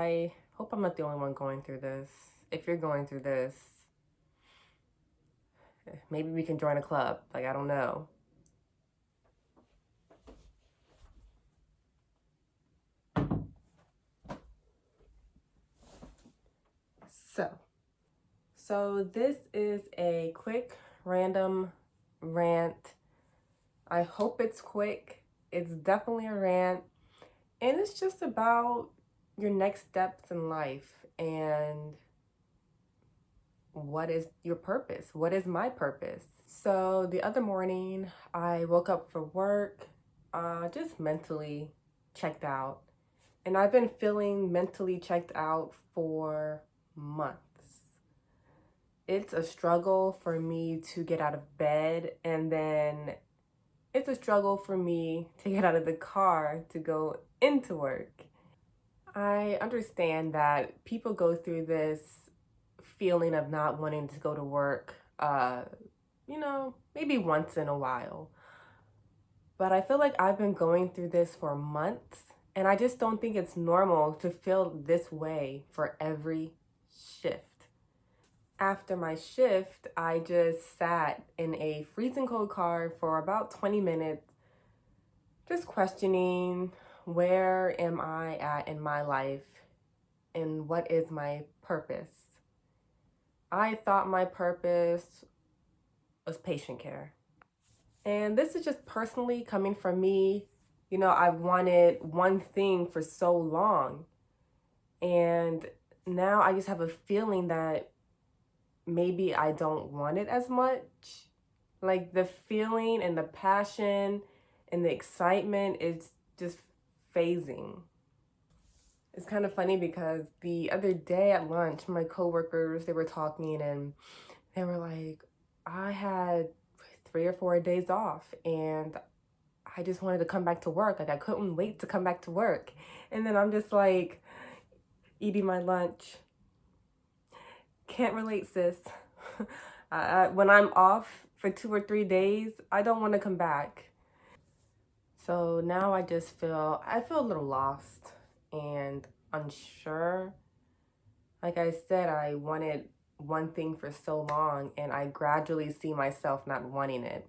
I hope I'm not the only one going through this. If you're going through this, maybe we can join a club. Like, I don't know. So, so this is a quick random rant. I hope it's quick. It's definitely a rant. And it's just about your next steps in life and what is your purpose? What is my purpose? So the other morning, I woke up for work, just mentally checked out. And I've been feeling mentally checked out for months. It's a struggle for me to get out of bed, and then it's a struggle for me to get out of the car to go into work. I understand that people go through this feeling of not wanting to go to work, maybe once in a while. But I feel like I've been going through this for months, and I just don't think it's normal to feel this way for every shift. After my shift, I just sat in a freezing cold car for about 20 minutes, just questioning, where am I at in my life and what is my purpose? I thought my purpose was patient care. And this is just personally coming from me. I've wanted one thing for so long. And now I just have a feeling that maybe I don't want it as much. Like the feeling and the passion and the excitement is just phasing. It's kind of funny because the other day at lunch, my coworkers, they were talking and they were like, I had 3 or 4 days off and I just wanted to come back to work. Like I couldn't wait to come back to work. And then I'm just like eating my lunch. Can't relate, sis. When I'm off for 2 or 3 days, I don't want to come back. So now I feel a little lost and unsure. Like I said, I wanted one thing for so long and I gradually see myself not wanting it.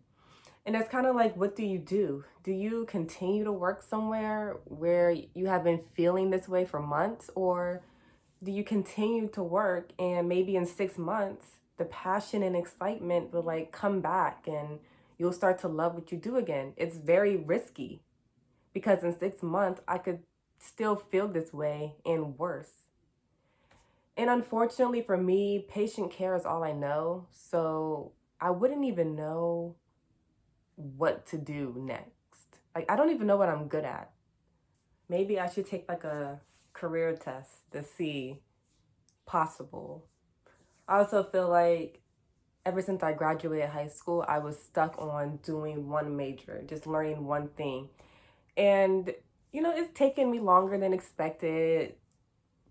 And it's kind of like, what do you do? Do you continue to work somewhere where you have been feeling this way for months? Or do you continue to work and maybe in 6 months, the passion and excitement will like come back and you'll start to love what you do again? It's very risky because in 6 months, I could still feel this way and worse. And unfortunately for me, patient care is all I know. So I wouldn't even know what to do next. Like, I don't even know what I'm good at. Maybe I should take like a career test to see possible. I also feel like ever since I graduated high school, I was stuck on doing one major, just learning one thing. And, it's taken me longer than expected.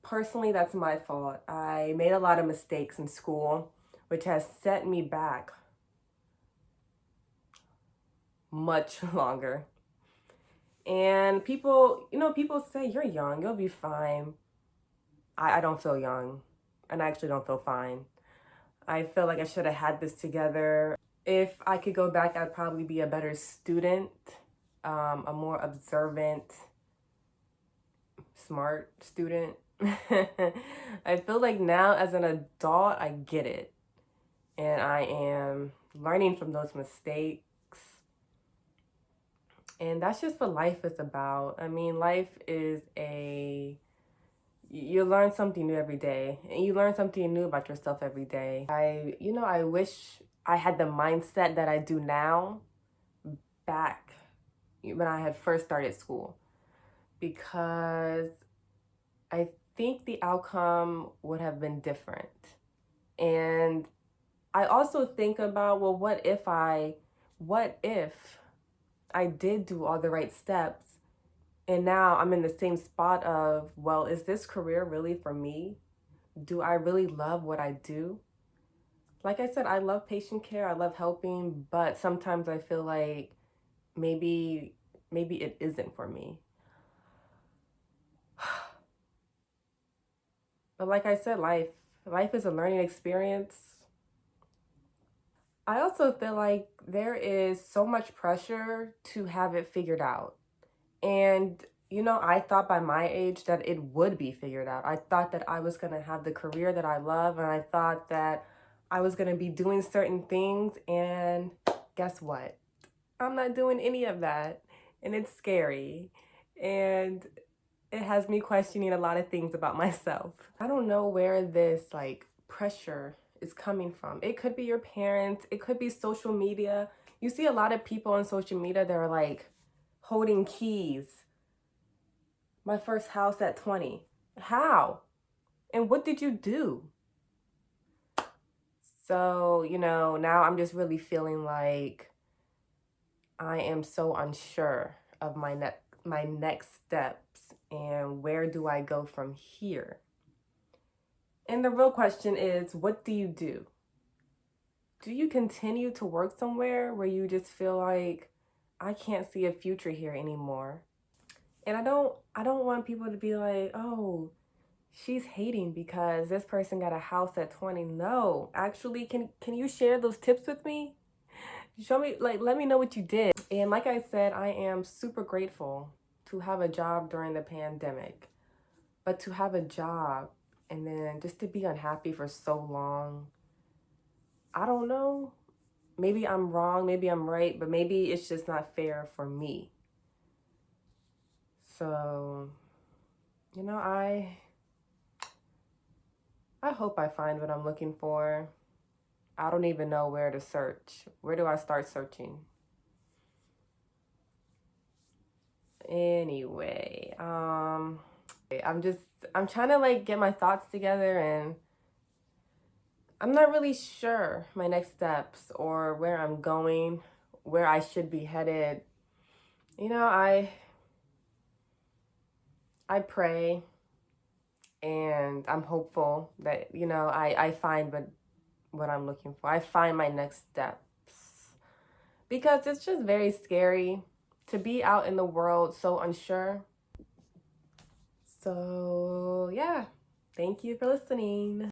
Personally, that's my fault. I made a lot of mistakes in school, which has set me back much longer. And people say, you're young, you'll be fine. I don't feel young, and I actually don't feel fine. I feel like I should have had this together. If I could go back, I'd probably be a better student, a more observant, smart student. I feel like now as an adult, I get it. And I am learning from those mistakes. And that's just what life is about. I mean, life is you learn something new every day, and you learn something new about yourself every day. I wish I had the mindset that I do now back when I had first started school, because I think the outcome would have been different. And I also think about, well, what if I did do all the right steps and now I'm in the same spot of, well, is this career really for me? Do I really love what I do? Like I said, I love patient care. I love helping, but sometimes I feel like maybe it isn't for me. But like I said, life is a learning experience. I also feel like there is so much pressure to have it figured out. And, I thought by my age that it would be figured out. I thought that I was going to have the career that I love, and I thought that I was going to be doing certain things. And guess what? I'm not doing any of that. And it's scary. And it has me questioning a lot of things about myself. I don't know where this pressure is coming from. It could be your parents, it could be social media. You see a lot of people on social media that are holding keys. My first house at 20. How? And what did you do? So, now I'm just really feeling like I am so unsure of my next steps and where do I go from here? And the real question is, what do you do? Do you continue to work somewhere where you just feel like I can't see a future here anymore? And I don't want people to be like, "Oh, she's hating because this person got a house at 20." No, actually, can you share those tips with me? Show me, let me know what you did. And like I said, I am super grateful to have a job during the pandemic. But to have a job and then just to be unhappy for so long, I don't know. Maybe I'm wrong, maybe I'm right, but maybe it's just not fair for me. So, I hope I find what I'm looking for. I don't even know where to search. Where do I start searching? Anyway, I'm trying to get my thoughts together, and I'm not really sure my next steps or where I'm going, where I should be headed. I pray, and I'm hopeful that, I find what I'm looking for. I find my next steps. Because it's just very scary to be out in the world so unsure. So, yeah. Thank you for listening.